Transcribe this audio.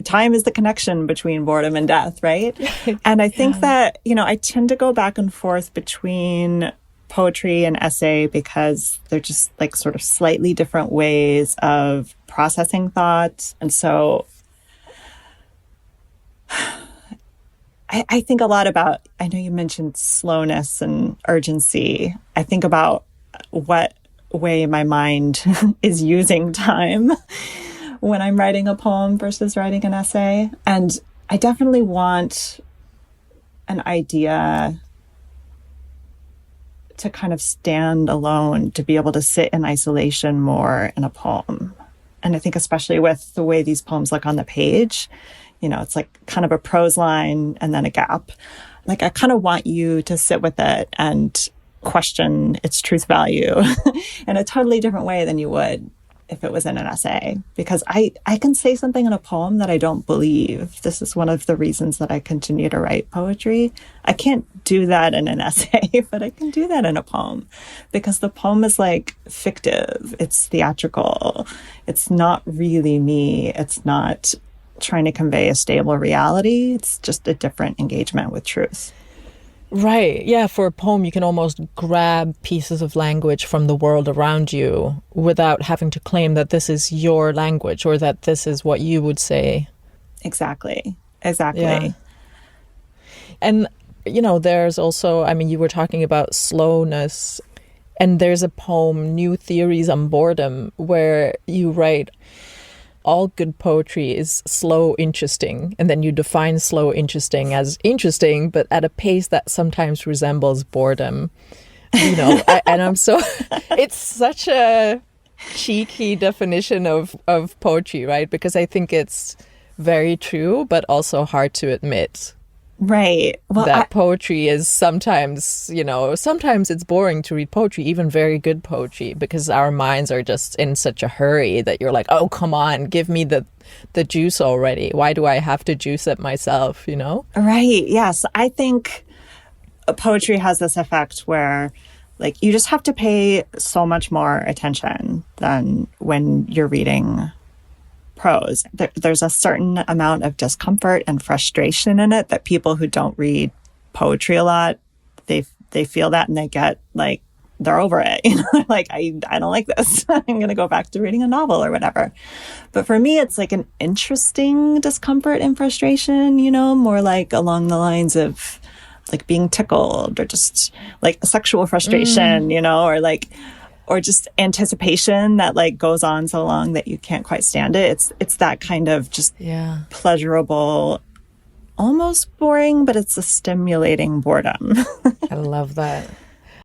Time is the connection between boredom and death, right? And I think that, I tend to go back and forth between poetry and essay because they're just like sort of slightly different ways of processing thought. And so I think a lot about, I know you mentioned slowness and urgency. I think about what way my mind is using time when I'm writing a poem versus writing an essay. And I definitely want an idea to kind of stand alone, to be able to sit in isolation more in a poem. And I think especially with the way these poems look on the page, it's like kind of a prose line and then a gap. Like I kind of want you to sit with it and question its truth value in a totally different way than you would if it was in an essay. Because I can say something in a poem that I don't believe. This is one of the reasons that I continue to write poetry. I can't do that in an essay, but I can do that in a poem because the poem is like fictive. It's theatrical. It's not really me. It's not trying to convey a stable reality. It's just a different engagement with truth. Right. Yeah. For a poem, you can almost grab pieces of language from the world around you without having to claim that this is your language or that this is what you would say. Exactly. Yeah. And, there's also, you were talking about slowness, and there's a poem, New Theories on Boredom, where you write, all good poetry is slow, interesting. And then you define slow, interesting as interesting, but at a pace that sometimes resembles boredom. And I'm so, it's such a cheeky definition of poetry, right? Because I think it's very true, but also hard to admit. Right. Well, that poetry is sometimes, sometimes it's boring to read poetry, even very good poetry, because our minds are just in such a hurry that you're like, oh, come on, give me the juice already. Why do I have to juice it myself, Right. Yes. I think poetry has this effect where like you just have to pay so much more attention than when you're reading prose. There's a certain amount of discomfort and frustration in it that people who don't read poetry a lot, they feel that and they get like, they're over it. Like, I don't like this. I'm going to go back to reading a novel or whatever. But for me, it's like an interesting discomfort and frustration, more like along the lines of like being tickled or just like sexual frustration, or just anticipation that like goes on so long that you can't quite stand it. It's that kind of just pleasurable, almost boring, but it's a stimulating boredom. I love that.